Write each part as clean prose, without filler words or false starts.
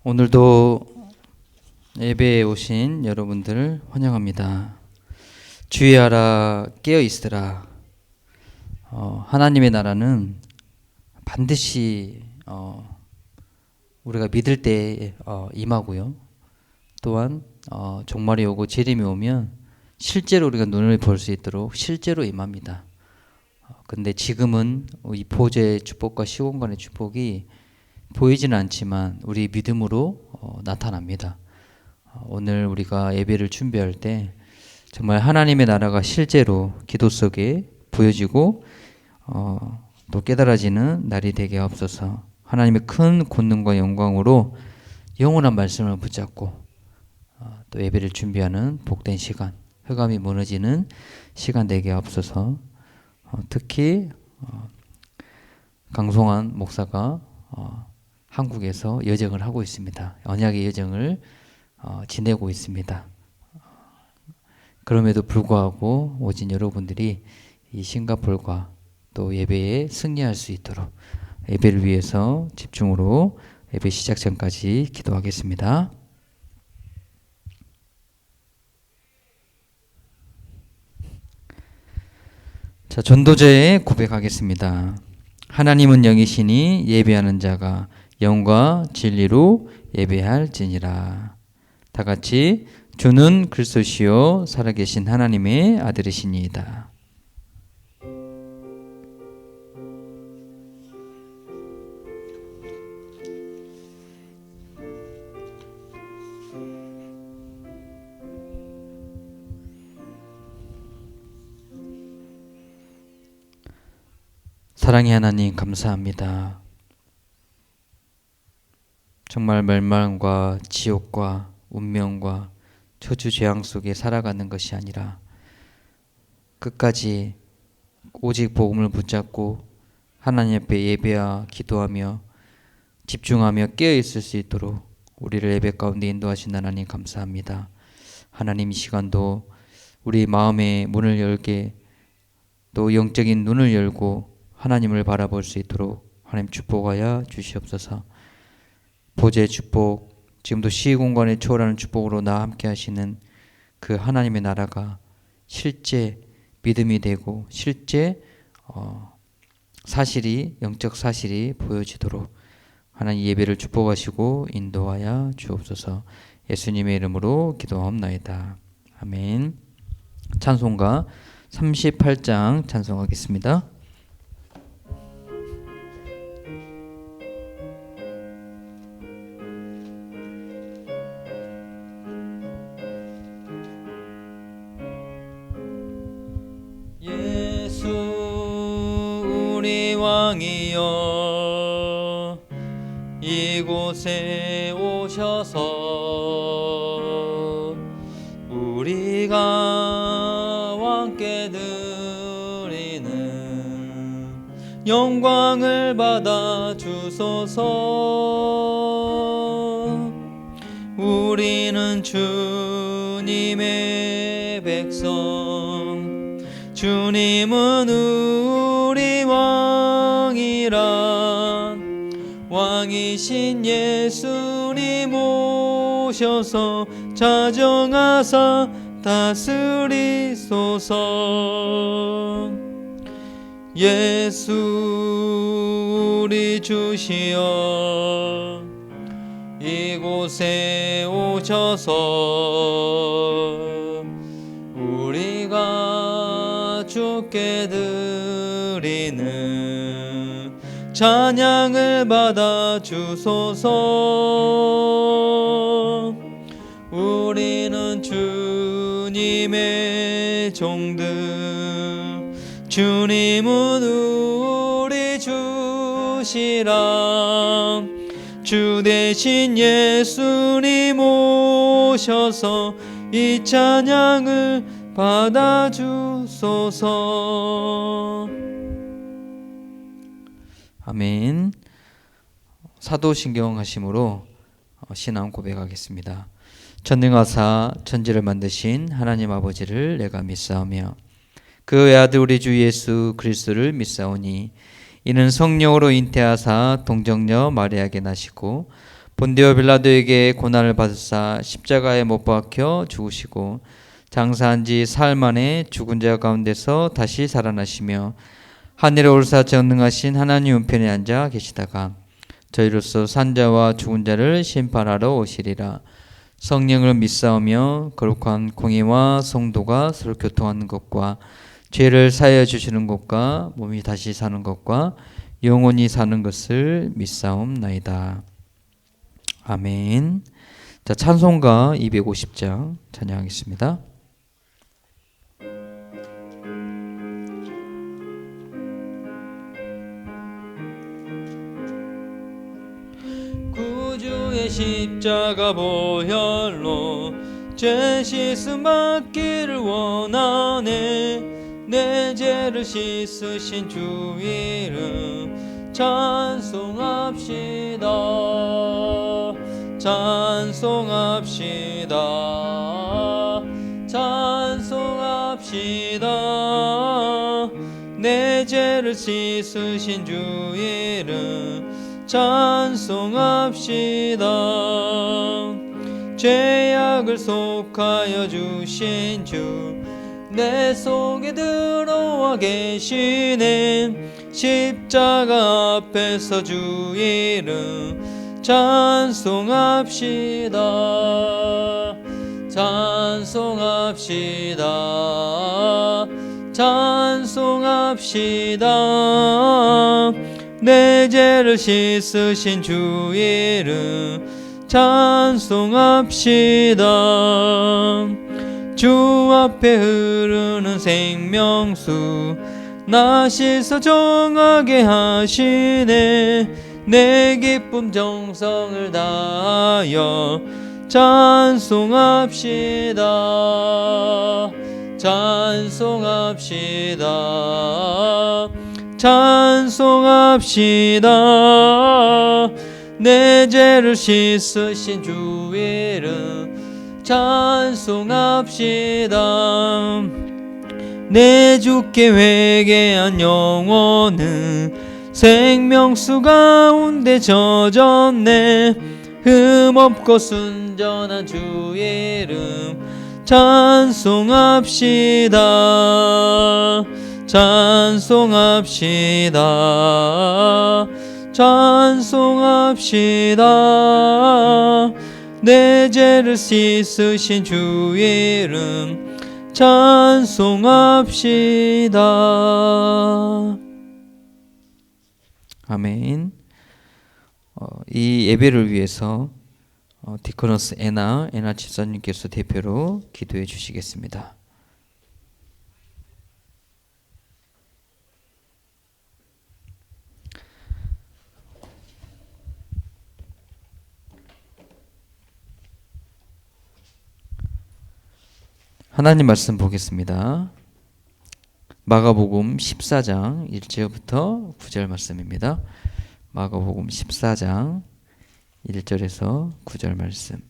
오늘도 예배에 오신 여러분들을 환영합니다. 주의하라, 깨어 있으라. 하나님의 나라는 반드시 우리가 믿을 때 임하고요. 또한 종말이 오고 재림이 오면 실제로 우리가 눈을 볼 수 있도록 실제로 임합니다. 근데 지금은 이 보좌의 축복과 시공간의 축복이 보이지는 않지만 우리 믿음으로 나타납니다. 오늘 우리가 예배를 준비할 때 정말 하나님의 나라가 실제로 기도 속에 보여지고 또 깨달아지는 날이 되게 하옵소서. 하나님의 큰 권능과 영광으로 영원한 말씀을 붙잡고 또 예배를 준비하는 복된 시간, 흑암이 무너지는 시간 되게 하옵소서. 특히 강송환 목사가 한국에서 여정을 하고 있습니다. 언약의 여정을 지내고 있습니다. 그럼에도 불구하고 오진 여러분들이 이 싱가포르과 또 예배에 승리할 수 있도록 예배를 위해서 집중으로 예배 시작 전까지 기도하겠습니다. 자, 전도자의 고백하겠습니다. 하나님은 영이시니 예배하는 자가 영과 진리로 예배할지니라. 다 같이 주는 그리스도시요 살아계신 하나님의 아들이시니이다. 사랑의 하나님 감사합니다. 정말 멸망과 지옥과 운명과 저주 재앙 속에 살아가는 것이 아니라 끝까지 오직 복음을 붙잡고 하나님 앞에 예배하며 기도하며 집중하며 깨어 있을 수 있도록 우리를 예배 가운데 인도하신 하나님 감사합니다. 하나님 이 시간도 우리 마음의 문을 열게 또 영적인 눈을 열고 하나님을 바라볼 수 있도록 하나님 축복하여 주시옵소서. 보좌의 축복, 지금도 시공간에 초월하는 축복으로 나와 함께 하시는 그 하나님의 나라가 실제 믿음이 되고 실제 사실이, 영적 사실이 보여지도록 하나님 예배를 축복하시고 인도하여 주옵소서. 예수님의 이름으로 기도하옵나이다. 아멘. 찬송가 38장 찬송하겠습니다. 왕이여 이곳에 오셔서 우리가 왕께 드리는 영광을 받아 주소서. 우리는 주님의 백성, 주님은 우리 왕이라. 왕이신 예수님 오셔서 자정하사 다스리소서. 예수 우리 주시여 이곳에 오셔서 우리가 주께 드리는 찬양을 받아 주소서. 우리는 주님의 종들, 주님은 우리 주시라. 주 대신 예수님 오셔서 이 찬양을 받아 주소서. 아멘. 사도신경 하심으로 신앙 고백하겠습니다. 전능하사 천지를 만드신 하나님 아버지를 내가 믿사오며 그 외아들 우리 주 예수 그리스도를 믿사오니 이는 성령으로 잉태하사 동정녀 마리아에게 나시고 본디오 빌라도에게 고난을 받으사 십자가에 못 박혀 죽으시고 장사한 지 사흘 만에 죽은 자 가운데서 다시 살아나시며 하늘에 오르사 전능하신 하나님 우편에 앉아 계시다가 저희로서 산자와 죽은 자를 심판하러 오시리라. 성령을 믿사오며 거룩한 공의와 성도가 서로 교통하는 것과 죄를 사하여 주시는 것과 몸이 다시 사는 것과 영원히 사는 것을 믿사옵나이다. 아멘. 자, 찬송가 250장 찬양하겠습니다. 구주의 십자가 보혈로 죄 씻음 받기를 원하네. 내 죄를 씻으신 주 이름 찬송합시다. 찬송합시다. 찬송합시다. 내 죄를 씻으신 주 이름 찬송합시다. 죄악을 속하여 주신 주 내 속에 들어와 계시네. 십자가 앞에서 주 이름 찬송합시다. 찬송합시다. 찬송합시다. 내 죄를 씻으신 주 이름 찬송합시다. 주 앞에 흐르는 생명수 나 씻어 정하게 하시네. 내 기쁨 정성을 다하여 찬송합시다. 찬송합시다. 찬송합시다. 내 죄를 씻으신 주 이름 찬송합시다. 내 주께 회개한 영혼은 생명수 가운데 젖었네. 흠없고 순전한 주 이름 찬송합시다. 찬송합시다. 찬송합시다. 내 죄를 씻으신 주 이름 찬송합시다. 아멘. 이 예배를 위해서 디코너스 애나 집사님께서 대표로 기도해 주시겠습니다. 하나님 말씀 보겠습니다. 마가복음 14장 1절부터 9절 말씀입니다. 마가복음 14장 1절에서 9절 말씀.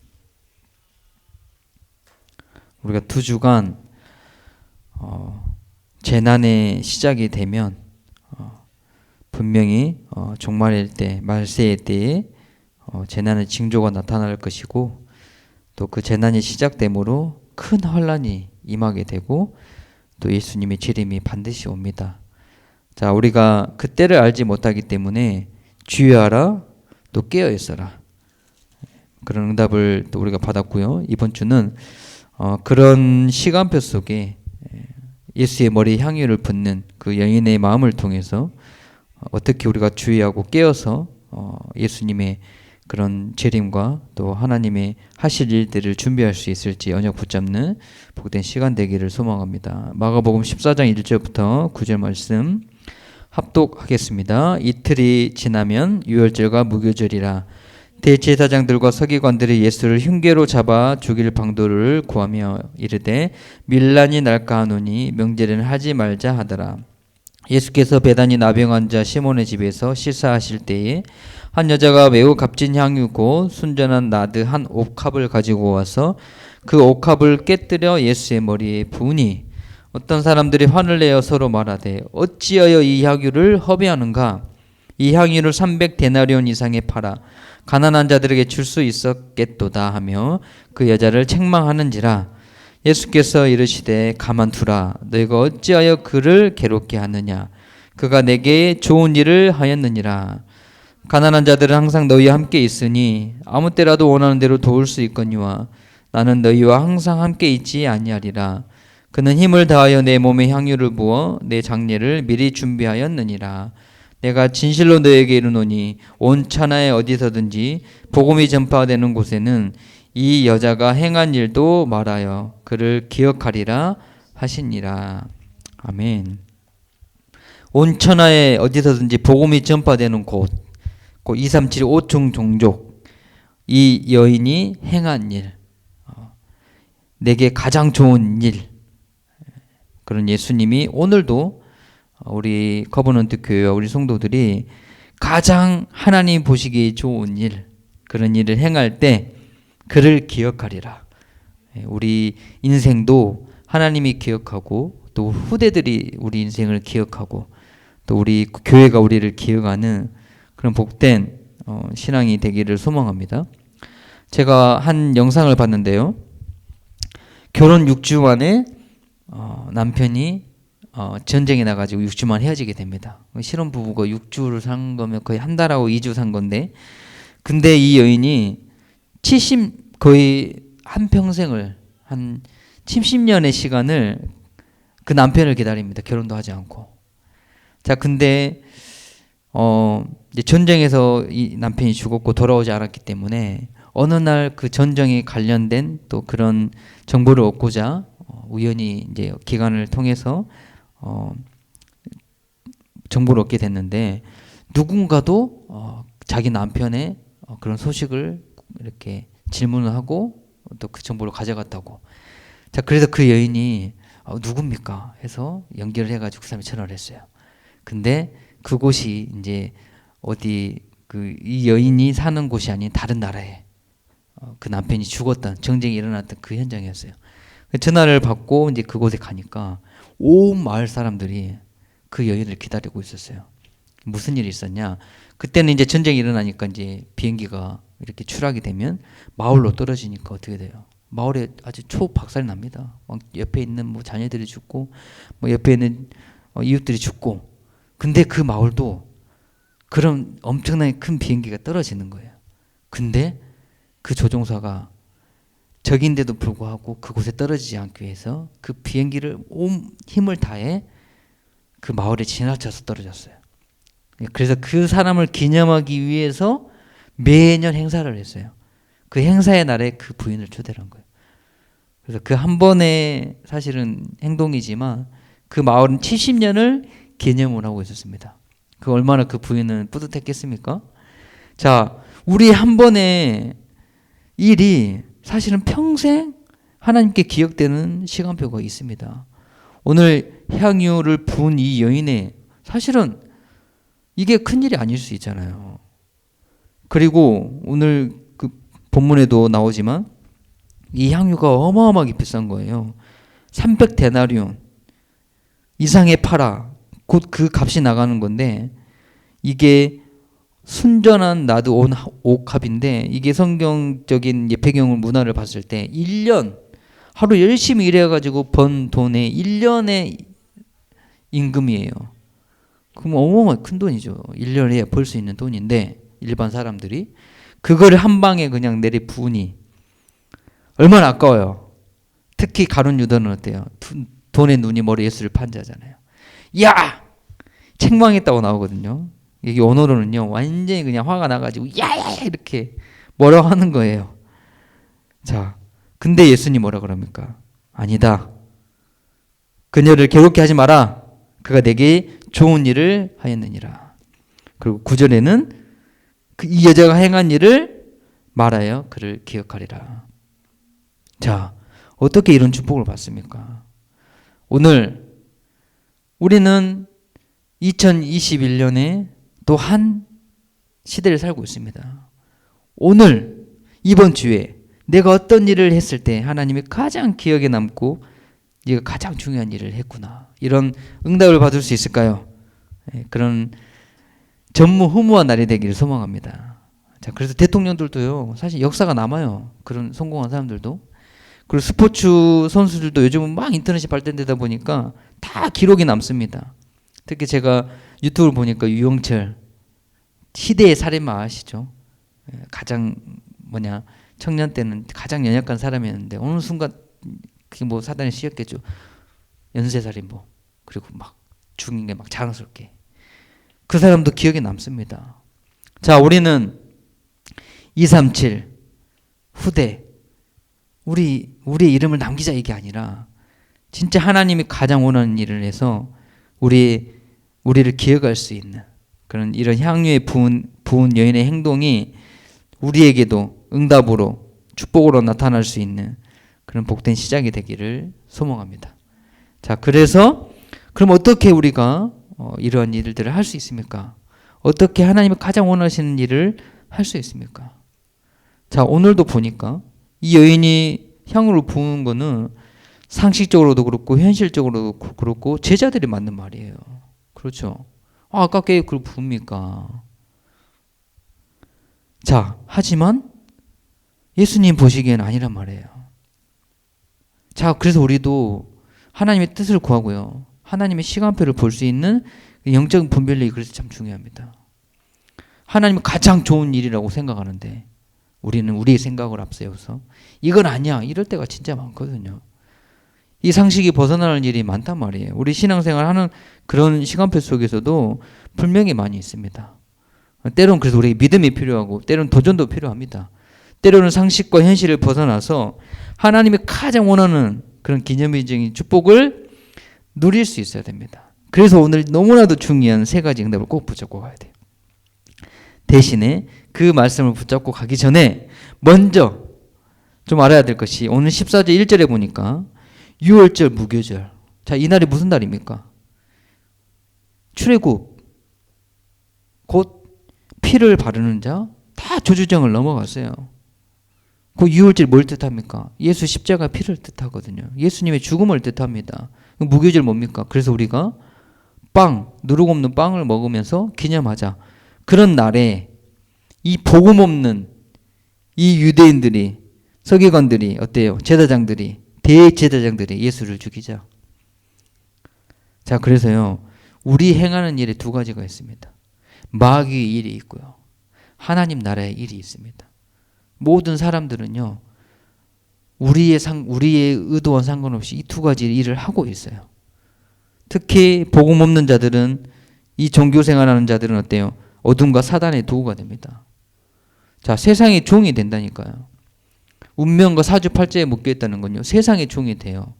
우리가 두 주간 재난의 시작이 되면 분명히 종말일 때, 말세의 때에 재난의 징조가 나타날 것이고 또 그 재난이 시작되므로 큰 환란이 임하게 되고 또 예수님의 재림이 반드시 옵니다. 자, 우리가 그때를 알지 못하기 때문에 주의하라, 또 깨어 있어라. 그런 응답을 또 우리가 받았고요. 이번 주는 그런 시간표 속에 예수의 머리에 향유를 붓는 그 여인의 마음을 통해서 어떻게 우리가 주의하고 깨어서 예수님의 그런 재림과 또 하나님의 하실 일들을 준비할 수 있을지 언약 붙잡는 복된 시간 되기를 소망합니다. 마가복음 14장 1절부터 9절 말씀 합독하겠습니다. 이틀이 지나면 유월절과 무교절이라 대제사장들과 서기관들이 예수를 흉계로 잡아 죽일 방도를 구하며 이르되 밀란이 날까 하노니 명제는 하지 말자 하더라. 예수께서 베다니 나병 환자 시몬의 집에서 식사하실 때에 한 여자가 매우 값진 향유고 순전한 나드 한 옥합을 가지고 와서 그 옥합을 깨뜨려 예수의 머리에 부으니 어떤 사람들이 화를 내어 서로 말하되 어찌하여 이 향유를 허비하는가? 이 향유를 300데나리온 이상에 팔아 가난한 자들에게 줄 수 있었겠도다 하며 그 여자를 책망하는지라. 예수께서 이르시되 가만두라. 너희가 어찌하여 그를 괴롭게 하느냐. 그가 내게 좋은 일을 하였느니라. 가난한 자들은 항상 너희와 함께 있으니 아무 때라도 원하는 대로 도울 수 있거니와 나는 너희와 항상 함께 있지 아니하리라. 그는 힘을 다하여 내 몸에 향유를 부어 내 장례를 미리 준비하였느니라. 내가 진실로 너희에게 이르노니 온 천하에 어디서든지 복음이 전파되는 곳에는 이 여자가 행한 일도 말하여 그를 기억하리라 하시니라. 아멘. 온 천하에 어디서든지 복음이 전파되는 곳, 237 5층 종족, 이 여인이 행한 일, 내게 가장 좋은 일, 그런 예수님이 오늘도 우리 커버넌트 교회와 우리 성도들이 가장 하나님 보시기에 좋은 일, 그런 일을 행할 때 그를 기억하리라. 우리 인생도 하나님이 기억하고 또 후대들이 우리 인생을 기억하고 또 우리 교회가 우리를 기억하는 그런 복된 신앙이 되기를 소망합니다. 제가 한 영상을 봤는데요. 결혼 6주 만에 남편이 전쟁에 나가지고 6주 만에 헤어지게 됩니다. 신혼부부가 6주를 산 거면 거의 한 달하고 2주 산 건데, 근데 이 여인이 거의 한평생을, 한 70년의 시간을 그 남편을 기다립니다. 결혼도 하지 않고. 자, 근데 이제 전쟁에서 이 남편이 죽었고 돌아오지 않았기 때문에 어느 날 그 전쟁에 관련된 또 그런 정보를 얻고자 우연히 이제 기관을 통해서 정보를 얻게 됐는데, 누군가도 자기 남편의 그런 소식을 이렇게 질문을 하고 또 그 정보를 가져갔다고. 자, 그래서 그 여인이 누굽니까 해서 연결을 해가지고 그 사람이 전화를 했어요. 근데 그곳이 이제 어디 이 여인이 사는 곳이 아닌 다른 나라에 그 남편이 죽었던, 전쟁이 일어났던 그 현장이었어요. 전화를 받고 이제 그곳에 가니까 온 마을 사람들이 그 여인을 기다리고 있었어요. 무슨 일이 있었냐? 그때는 이제 전쟁이 일어나니까 이제 비행기가 이렇게 추락이 되면 마을로 떨어지니까 어떻게 돼요? 마을에 아주 초박살이 납니다. 옆에 있는 뭐 자녀들이 죽고, 뭐 옆에 있는 이웃들이 죽고. 근데 그 마을도 그런 엄청나게 큰 비행기가 떨어지는 거예요. 근데 그 조종사가 적인데도 불구하고 그곳에 떨어지지 않기 위해서 그 비행기를 온 힘을 다해 그 마을에 지나쳐서 떨어졌어요. 그래서 그 사람을 기념하기 위해서 매년 행사를 했어요. 그 행사의 날에 그 부인을 초대를 한 거예요. 그래서 그 한 번의 사실은 행동이지만 그 마을은 70년을 기념을 하고 있었습니다. 그 얼마나 그 부인은 뿌듯했겠습니까? 자, 우리 한 번의 일이 사실은 평생 하나님께 기억되는 시간표가 있습니다. 오늘 향유를 부은 이 여인의, 사실은 이게 큰일이 아닐 수 있잖아요. 그리고 오늘 그 본문에도 나오지만 이 향유가 어마어마하게 비싼 거예요. 300데나리온 이상의 팔아 곧 그 값이 나가는 건데, 이게 순전한 나드 옥합인데, 이게 성경적인 배경을 문화를 봤을 때 1년 하루 열심히 일해가지고 번 돈의 1년의 임금이에요. 그럼 어마어마한 큰 돈이죠. 1년에 벌 수 있는 돈인데 일반 사람들이 그거를 한 방에 그냥 내리 부으니 얼마나 아까워요. 특히 가룟 유다는 어때요? 돈에 눈이 머리 예수를 판자잖아요. 야! 책망했다고 나오거든요. 이게 언어로는요, 완전히 그냥 화가 나가지고 야야야 이렇게 뭐라고 하는 거예요. 자, 근데 예수님 뭐라 그럽니까? 아니다. 그녀를 괴롭게 하지 마라. 그가 내게 좋은 일을 하였느니라. 그리고 9절에는 이 여자가 행한 일을 말하여 그를 기억하리라. 자, 어떻게 이런 축복을 받습니까? 오늘 우리는 2021년에 또 한 시대를 살고 있습니다. 오늘 이번 주에 내가 어떤 일을 했을 때 하나님이 가장 기억에 남고 네가 가장 중요한 일을 했구나, 이런 응답을 받을 수 있을까요? 그런 전무후무한 날이 되기를 소망합니다. 자, 그래서 대통령들도요, 사실 역사가 남아요. 그런 성공한 사람들도. 그리고 스포츠 선수들도 요즘은 막 인터넷이 발달되다 보니까 다 기록이 남습니다. 특히 제가 유튜브를 보니까 유영철, 시대의 살인마 아시죠? 가장 청년 때는 가장 연약한 사람이었는데 어느 순간 그게 뭐 사단에 씌었겠죠. 연쇄살인범. 그리고 막 죽인 게 막 자랑스럽게. 그 사람도 기억에 남습니다. 자, 우리는 237 후대 우리의 이름을 남기자 이게 아니라 진짜 하나님이 가장 원하는 일을 해서 우리를 기억할 수 있는 그런 이런 향유에 부은 여인의 행동이 우리에게도 응답으로 축복으로 나타날 수 있는 그런 복된 시작이 되기를 소망합니다. 자, 그래서 그럼 어떻게 우리가 이러한 일들을 할 수 있습니까? 어떻게 하나님이 가장 원하시는 일을 할 수 있습니까? 자, 오늘도 보니까 이 여인이 향유를 부은 거는 상식적으로도 그렇고 현실적으로도 그렇고 제자들이 맞는 말이에요. 그렇죠? 아깝게 그걸 부읍니까? 자, 하지만 예수님 보시기엔 아니란 말이에요. 자, 그래서 우리도 하나님의 뜻을 구하고요. 하나님의 시간표를 볼 수 있는 영적인 분별력이 그래서 참 중요합니다. 하나님은 가장 좋은 일이라고 생각하는데 우리는 우리의 생각을 앞세워서 이건 아니야 이럴 때가 진짜 많거든요. 이 상식이 벗어나는 일이 많단 말이에요. 우리 신앙생활 하는 그런 시간표 속에서도 분명히 많이 있습니다. 때로는 그래서 우리에게 믿음이 필요하고 때로는 도전도 필요합니다. 때로는 상식과 현실을 벗어나서 하나님이 가장 원하는 그런 기념비적인 축복을 누릴 수 있어야 됩니다. 그래서 오늘 너무나도 중요한 세 가지 응답을 꼭 붙잡고 가야 돼요. 대신에 그 말씀을 붙잡고 가기 전에 먼저 좀 알아야 될 것이 오늘 14절 1절에 보니까 유월절 무교절. 자, 이날이 무슨 날입니까? 출애굽 곧 피를 바르는 자 다 조주정을 넘어갔어요. 그 유월절 뭘 뜻합니까? 예수 십자가 피를 뜻하거든요. 예수님의 죽음을 뜻합니다. 무교절 뭡니까? 그래서 우리가 누룩 없는 빵을 먹으면서 기념하자. 그런 날에 이 복음 없는 이 유대인들이 서기관들이 어때요? 제사장들이 대제사장들이 예수를 죽이자. 자, 그래서요 우리 행하는 일에 두 가지가 있습니다. 마귀의 일이 있고요. 하나님 나라의 일이 있습니다. 모든 사람들은요 우리의 의도와 상관없이 이 두 가지 일을 하고 있어요. 특히 복음 없는 자들은 이 종교 생활하는 자들은 어때요? 어둠과 사단의 도구가 됩니다. 자, 세상의 종이 된다니까요. 운명과 사주팔자에 묶여있다는 건요. 세상의 종이 돼요.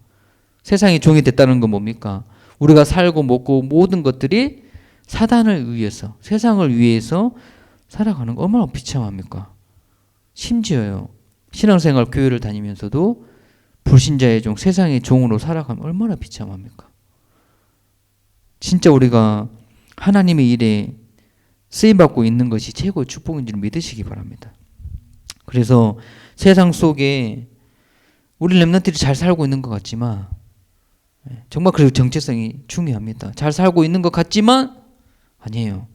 세상의 종이 됐다는 건 뭡니까? 우리가 살고 먹고 모든 것들이 사단을 위해서 세상을 위해서 살아가는 거 얼마나 비참합니까? 심지어요. 신앙생활 교회를 다니면서도 불신자의 종, 세상의 종으로 살아가면 얼마나 비참합니까? 진짜 우리가 하나님의 일에 쓰임받고 있는 것이 최고의 축복인 줄 믿으시기 바랍니다. 그래서 세상 속에 우리 렘넌트들이 잘 살고 있는 것 같지만 정말 그리고 정체성이 중요합니다. 잘 살고 있는 것 같지만 아니에요.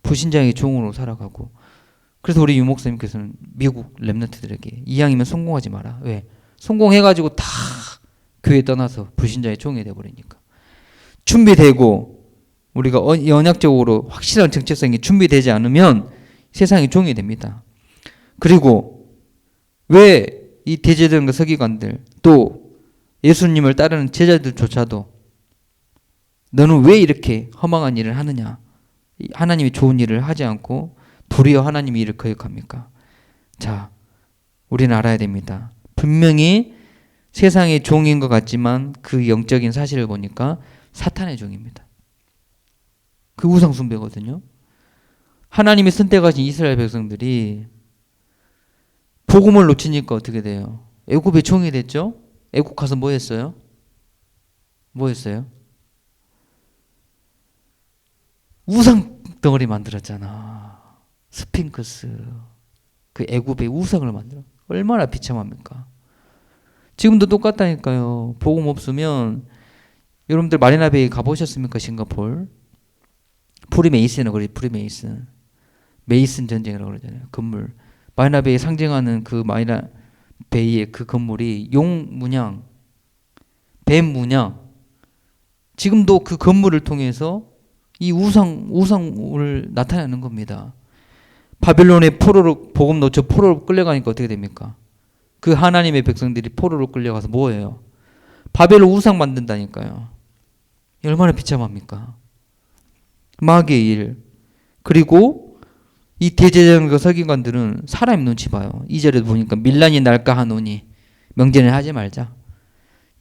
불신자의 종으로 살아가고 그래서 우리 유목사님께서는 미국 렘넌트들에게 이왕이면 성공하지 마라. 왜? 성공해가지고 다 교회 떠나서 불신자의 종이 돼버리니까. 준비되고 우리가 언약적으로 확실한 정체성이 준비되지 않으면 세상의 종이 됩니다. 그리고 왜 이 대제사장과 서기관들 또 예수님을 따르는 제자들조차도 너는 왜 이렇게 허망한 일을 하느냐? 하나님이 좋은 일을 하지 않고 도리어 하나님의 일을 거역합니까? 자, 우리는 알아야 됩니다. 분명히 세상의 종인 것 같지만 그 영적인 사실을 보니까 사탄의 종입니다. 그 우상 숭배거든요. 하나님이 선택하신 이스라엘 백성들이 복음을 놓치니까 어떻게 돼요? 애굽의 종이 됐죠? 애굽 가서 뭐 했어요? 뭐 했어요? 우상 덩어리 만들었잖아. 스핑크스. 그 애굽의 우상을 만들어. 얼마나 비참합니까? 지금도 똑같다니까요. 복음 없으면 여러분들 마리나베이 가보셨습니까? 싱가포르. 프리메이슨은 그래 프리메이슨. 메이슨 전쟁이라고 그러잖아요. 건물. 마리나 베이 상징하는 그 마리나 베이의 그 건물이 용 문양, 뱀 문양. 지금도 그 건물을 통해서 이 우상을 나타내는 겁니다. 바빌론의 포로로 복음 놓쳐 포로로 끌려가니까 어떻게 됩니까? 그 하나님의 백성들이 포로로 끌려가서 뭐예요? 바벨론 우상 만든다니까요. 얼마나 비참합니까? 마귀의 일. 그리고 이 대제사장과 서기관들은 사람 눈치 봐요. 2절에 보니까 밀란이 날까 하노니 명제는 하지 말자.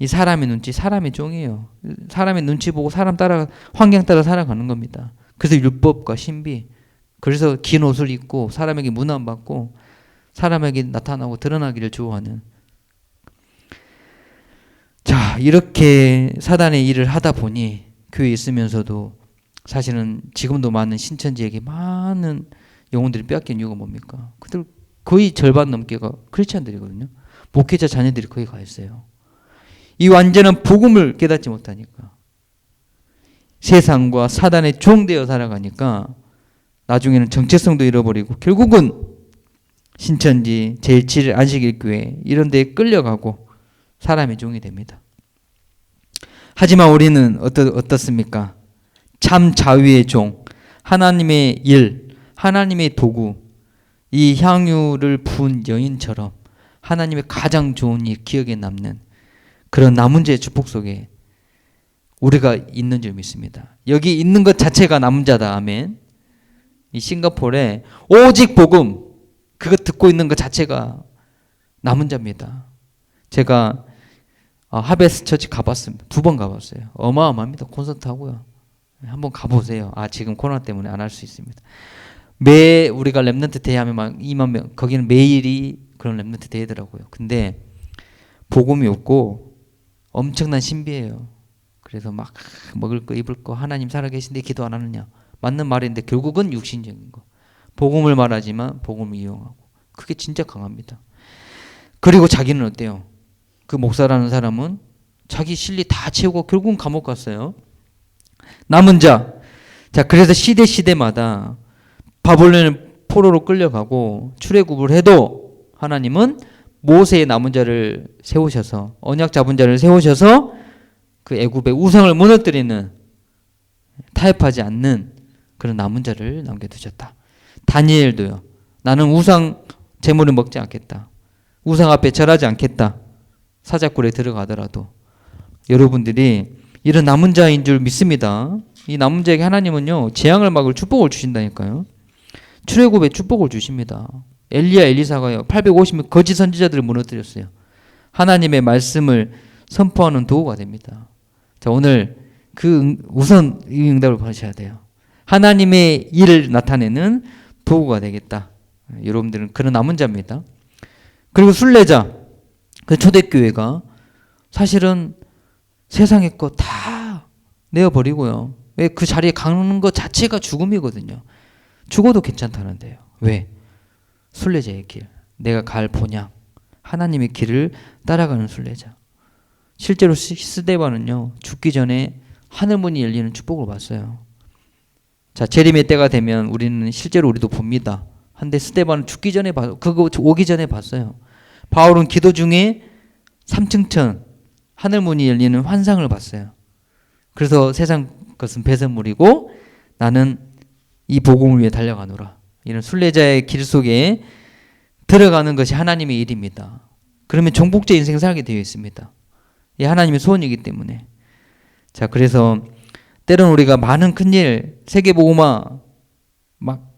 이 사람의 눈치, 사람의 종이에요. 사람의 눈치 보고 사람 따라 환경 따라 살아가는 겁니다. 그래서 율법과 신비. 그래서 긴 옷을 입고 사람에게 문안받고 사람에게 나타나고 드러나기를 좋아하는. 자, 이렇게 사단의 일을 하다 보니 교회에 있으면서도 사실은 지금도 많은 신천지에게 많은 영혼들이 빼앗긴 이유가 뭡니까? 그들 거의 절반 넘게가 크리스찬들이거든요. 목회자 자녀들이 거기 가 있어요. 이 완전한 복음을 깨닫지 못하니까 세상과 사단의 종되어 살아가니까 나중에는 정체성도 잃어버리고 결국은 신천지, 제7 안식일교회 이런 데에 끌려가고 사람의 종이 됩니다. 하지만 우리는 어떻습니까? 참 자유의 종, 하나님의 일, 하나님의 도구, 이 향유를 부은 여인처럼 하나님의 가장 좋은 일, 기억에 남는 그런 남은 자의 축복 속에 우리가 있는 줄 믿습니다. 여기 있는 것 자체가 남은 자다. 아멘. 이 싱가포르에 오직 복음, 그거 듣고 있는 것 자체가 남은 자입니다. 제가 하베스 처치 가봤습니다. 2번 가봤어요. 어마어마합니다. 콘서트 하고요. 한번 가보세요. 지금 코로나 때문에 안 할 수 있습니다. 우리가 랩런트 대회 하면 막 2만 명, 거기는 매일이 그런 랩런트 대회더라고요. 근데 복음이 없고 엄청난 신비예요. 그래서 막 먹을 거 입을 거 하나님 살아계신데 기도 안 하느냐. 맞는 말인데 결국은 육신적인 거. 복음을 말하지만 복음을 이용하고. 그게 진짜 강합니다. 그리고 자기는 어때요? 그 목사라는 사람은 자기 실리 다 채우고 결국은 감옥 갔어요. 남은 자. 자, 그래서 시대마다 바벨론의 포로로 끌려가고 출애굽을 해도 하나님은 모세의 남은 자를 세우셔서 언약 잡은 자를 세우셔서 그 애굽의 우상을 무너뜨리는 타협하지 않는 그런 남은 자를 남겨두셨다. 다니엘도요. 나는 우상 제물을 먹지 않겠다. 우상 앞에 절하지 않겠다. 사자굴에 들어가더라도 여러분들이 이런 남은 자인 줄 믿습니다. 이 남은 자에게 하나님은요 재앙을 막을 축복을 주신다니까요. 출애굽에 축복을 주십니다. 엘리야 엘리사가요 850명 거짓 선지자들을 무너뜨렸어요. 하나님의 말씀을 선포하는 도구가 됩니다. 자, 오늘 우선 이 응답을 받으셔야 돼요. 하나님의 일을 나타내는 도구가 되겠다. 여러분들은 그런 남은 자입니다. 그리고 순례자, 그 초대교회가 사실은 세상의 거 다 내어버리고요. 왜? 그 자리에 가는 것 자체가 죽음이거든요. 죽어도 괜찮다는데요. 왜? 순례자의 길, 내가 갈 본향, 하나님의 길을 따라가는 순례자. 실제로 스데반은요 죽기 전에 하늘문이 열리는 축복을 봤어요. 자, 재림의 때가 되면 우리는 실제로 우리도 봅니다. 한데 스데반은 죽기 전에 그거 오기 전에 봤어요. 바울은 기도 중에 3층천 하늘문이 열리는 환상을 봤어요. 그래서 세상 것은 배설물이고 나는 이 복음을 위해 달려가노라. 이런 순례자의 길 속에 들어가는 것이 하나님의 일입니다. 그러면 정복자 인생을 살게 되어 있습니다. 이 하나님의 소원이기 때문에. 자, 그래서 때로는 우리가 많은 큰일, 세계복음화 막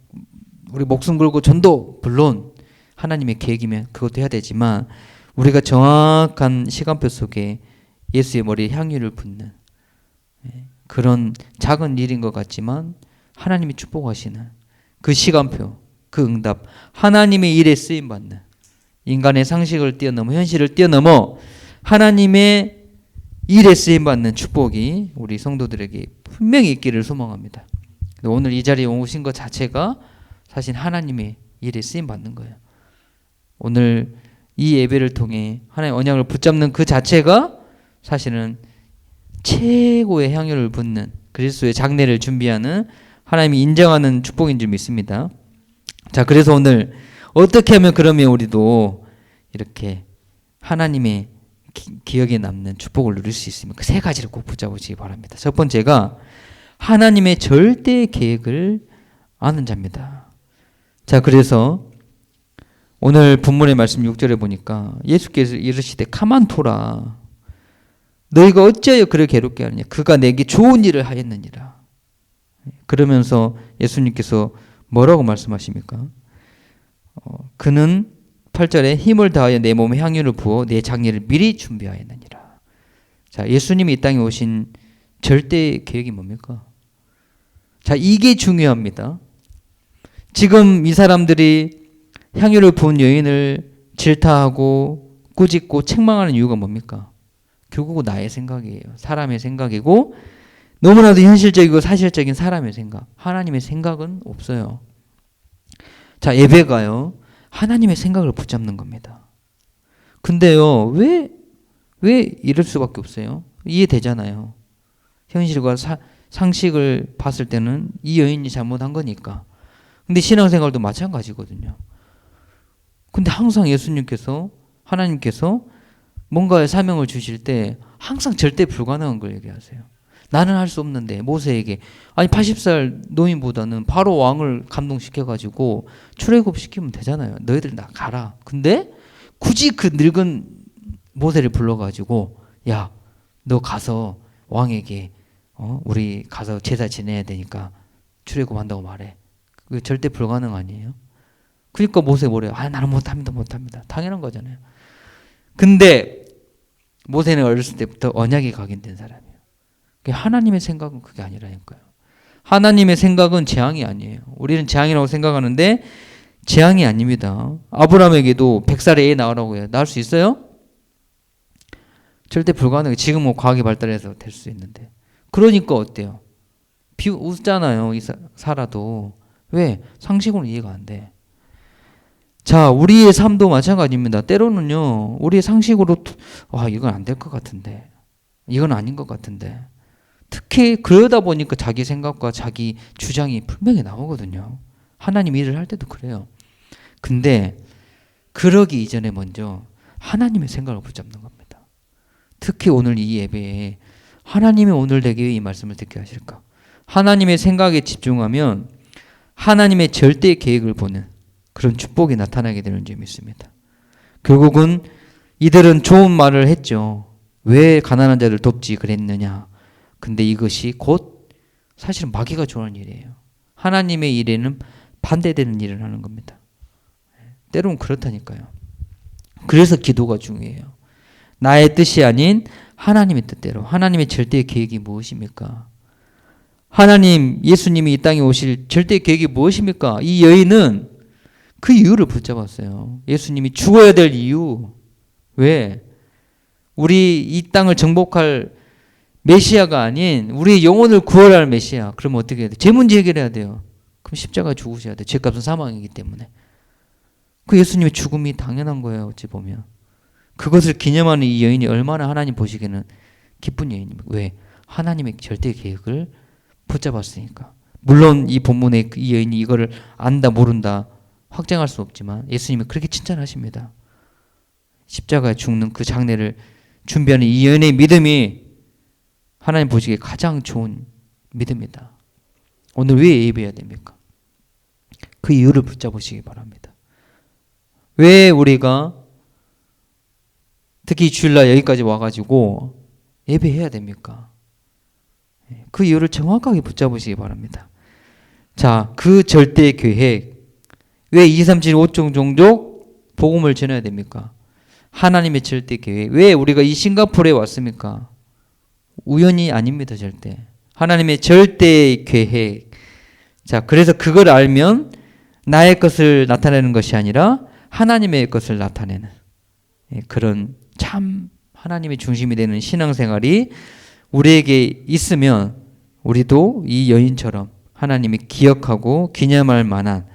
우리 목숨 걸고 전도 물론 하나님의 계획이면 그것도 해야 되지만 우리가 정확한 시간표 속에 예수의 머리에 향유를 붓는 그런 작은 일인 것 같지만 하나님이 축복하시는 그 시간표, 그 응답, 하나님의 일에 쓰임받는 인간의 상식을 뛰어넘어 현실을 뛰어넘어 하나님의 일에 쓰임받는 축복이 우리 성도들에게 분명히 있기를 소망합니다. 오늘 이 자리에 오신 것 자체가 사실 하나님의 일에 쓰임받는 거예요. 오늘 이 예배를 통해 하나님의 언약을 붙잡는 그 자체가 사실은 최고의 향유를 붓는 그리스도의 장례를 준비하는 하나님이 인정하는 축복인 줄 믿습니다. 자, 그래서 오늘 어떻게 하면 그러면 우리도 이렇게 하나님의 기억에 남는 축복을 누릴 수 있으면 그 세 가지를 꼭 붙잡으시기 바랍니다. 첫 번째가 하나님의 절대 계획을 아는 자입니다. 자, 그래서 오늘 본문의 말씀 6절에 보니까 예수께서 이르시되 가만둬라. 너희가 어찌하여 그를 괴롭게 하느냐. 그가 내게 좋은 일을 하였느니라. 그러면서 예수님께서 뭐라고 말씀하십니까? 그는 8절에 힘을 다하여 내 몸에 향유를 부어 내 장례를 미리 준비하였느니라. 자, 예수님이 이 땅에 오신 절대 계획이 뭡니까? 자, 이게 중요합니다. 지금 이 사람들이 향유를 부은 여인을 질타하고 꾸짖고 책망하는 이유가 뭡니까? 결국 나의 생각이에요. 사람의 생각이고 너무나도 현실적이고 사실적인 사람의 생각. 하나님의 생각은 없어요. 자, 예배가요. 하나님의 생각을 붙잡는 겁니다. 근데요. 왜 이럴 수밖에 없어요? 이해되잖아요. 현실과 상식을 봤을 때는 이 여인이 잘못한 거니까. 근데 신앙생활도 마찬가지거든요. 근데 항상 예수님께서 하나님께서 뭔가의 사명을 주실 때 항상 절대 불가능한 걸 얘기하세요. 나는 할 수 없는데 모세에게 아니 80살 노인보다는 바로 왕을 감동시켜가지고 출애굽시키면 되잖아요. 너희들 나 가라. 근데 굳이 그 늙은 모세를 불러가지고 야, 너 가서 왕에게 우리 가서 제사 지내야 되니까 출애굽한다고 말해. 그게 절대 불가능 아니에요? 그러니까 모세 뭐래요? 아, 나는 못합니다. 당연한 거잖아요. 근데 모세는 어렸을 때부터 언약이 각인된 사람이에요. 하나님의 생각은 그게 아니라니까요. 하나님의 생각은 재앙이 아니에요. 우리는 재앙이라고 생각하는데 재앙이 아닙니다. 아브라함에게도 100살에 애 낳으라고 해요. 낳을 수 있어요? 절대 불가능해요. 지금 뭐 과학이 발달해서 될 수 있는데. 그러니까 어때요? 웃잖아요. 사라도. 왜? 상식으로는 이해가 안 돼. 자, 우리의 삶도 마찬가지입니다. 때로는요, 우리의 상식으로, 이건 안 될 것 같은데. 이건 아닌 것 같은데. 특히 그러다 보니까 자기 생각과 자기 주장이 분명히 나오거든요. 하나님 일을 할 때도 그래요. 근데 그러기 이전에 먼저 하나님의 생각을 붙잡는 겁니다. 특히 오늘 이 예배에 하나님이 오늘 내게 이 말씀을 듣게 하실까? 하나님의 생각에 집중하면 하나님의 절대 계획을 보는 그런 축복이 나타나게 되는 줄 믿습니다. 결국은 이들은 좋은 말을 했죠. 왜 가난한 자를 돕지 그랬느냐. 근데 이것이 곧 사실은 마귀가 좋아하는 일이에요. 하나님의 일에는 반대되는 일을 하는 겁니다. 때로는 그렇다니까요. 그래서 기도가 중요해요. 나의 뜻이 아닌 하나님의 뜻대로. 하나님의 절대 계획이 무엇입니까? 하나님, 예수님이 이 땅에 오실 절대 계획이 무엇입니까? 이 여인은 그 이유를 붙잡았어요. 예수님이 죽어야 될 이유. 왜? 우리 이 땅을 정복할 메시아가 아닌 우리의 영혼을 구원할 메시아. 그러면 어떻게 해야 돼요? 제 문제 해결해야 돼요. 그럼 십자가 죽으셔야 돼요. 죄값은 사망이기 때문에. 그 예수님의 죽음이 당연한 거예요. 어찌 보면. 그것을 기념하는 이 여인이 얼마나 하나님 보시기에는 기쁜 여인입니까? 왜? 하나님의 절대 계획을 붙잡았으니까. 물론 이 본문에 이 여인이 이거를 안다 모른다 확정할 수 없지만 예수님이 그렇게 칭찬하십니다. 십자가에 죽는 그 장례를 준비하는 이 여인의 믿음이 하나님 보시기에 가장 좋은 믿음이다. 오늘 왜 예배해야 됩니까? 그 이유를 붙잡으시기 바랍니다. 왜 우리가 특히 주일날 여기까지 와가지고 예배해야 됩니까? 그 이유를 정확하게 붙잡으시기 바랍니다. 자, 그 절대 계획. 왜 2, 3, 7, 5종 종족 복음을 전해야 됩니까? 하나님의 절대 계획. 왜 우리가 이 싱가포르에 왔습니까? 우연이 아닙니다, 절대. 하나님의 절대 계획. 자, 그래서 그걸 알면 나의 것을 나타내는 것이 아니라 하나님의 것을 나타내는 그런 참 하나님의 중심이 되는 신앙생활이 우리에게 있으면 우리도 이 여인처럼 하나님이 기억하고 기념할 만한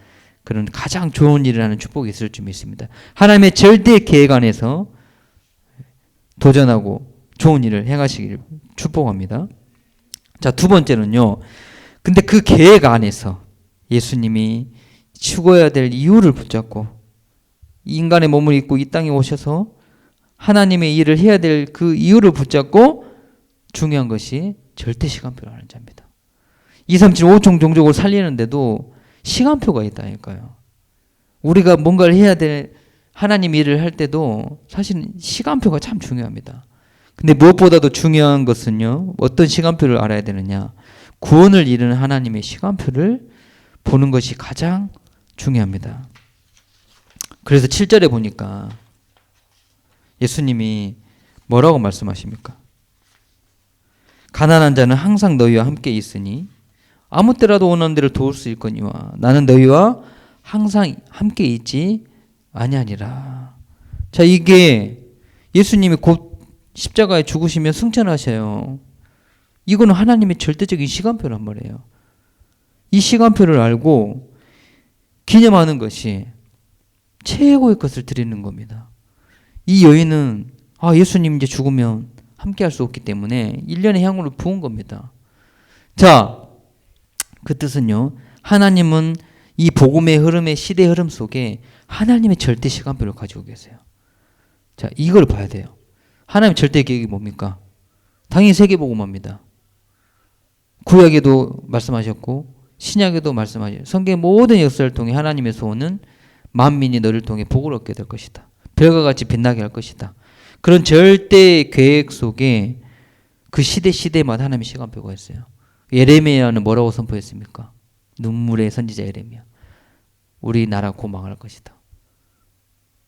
그런 가장 좋은 일을 하는 축복이 있을 줄 믿습니다. 하나님의 절대 계획 안에서 도전하고 좋은 일을 행하시기를 축복합니다. 자, 두 번째는요. 근데 그 계획 안에서 예수님이 죽어야 될 이유를 붙잡고 인간의 몸을 입고 이 땅에 오셔서 하나님의 일을 해야 될 그 이유를 붙잡고 중요한 것이 절대 시간표를 하는 자입니다. 2, 3, 7, 5종 종족을 살리는데도 시간표가 있다니까요. 우리가 뭔가를 해야 될 하나님 일을 할 때도 사실은 시간표가 참 중요합니다. 근데 무엇보다도 중요한 것은요, 어떤 시간표를 알아야 되느냐. 구원을 이루는 하나님의 시간표를 보는 것이 가장 중요합니다. 그래서 7절에 보니까 예수님이 뭐라고 말씀하십니까? 가난한 자는 항상 너희와 함께 있으니 아무 때라도 원하는 데를 도울 수 있거니와 나는 너희와 항상 함께 있지 아니하니라. 자, 이게 예수님이 곧 십자가에 죽으시며 승천하셔요. 이거는 하나님의 절대적인 시간표란 말이에요. 이 시간표를 알고 기념하는 것이 최고의 것을 드리는 겁니다. 이 여인은 예수님 이제 죽으면 함께 할 수 없기 때문에 1년의 향후를 부은 겁니다. 자, 그 뜻은요, 하나님은 이 복음의 흐름의 시대 흐름 속에 하나님의 절대 시간표를 가지고 계세요. 자, 이걸 봐야 돼요. 하나님의 절대 계획이 뭡니까? 당연히 세계복음화입니다. 구약에도 말씀하셨고 신약에도 말씀하셨고 성경의 모든 역사를 통해 하나님의 소원은 만민이 너를 통해 복을 얻게 될 것이다. 별과 같이 빛나게 할 것이다. 그런 절대 계획 속에 그 시대마다 하나님의 시간표가 있어요. 예레미야는 뭐라고 선포했습니까? 눈물의 선지자 예레미야. 우리나라 고망할 것이다.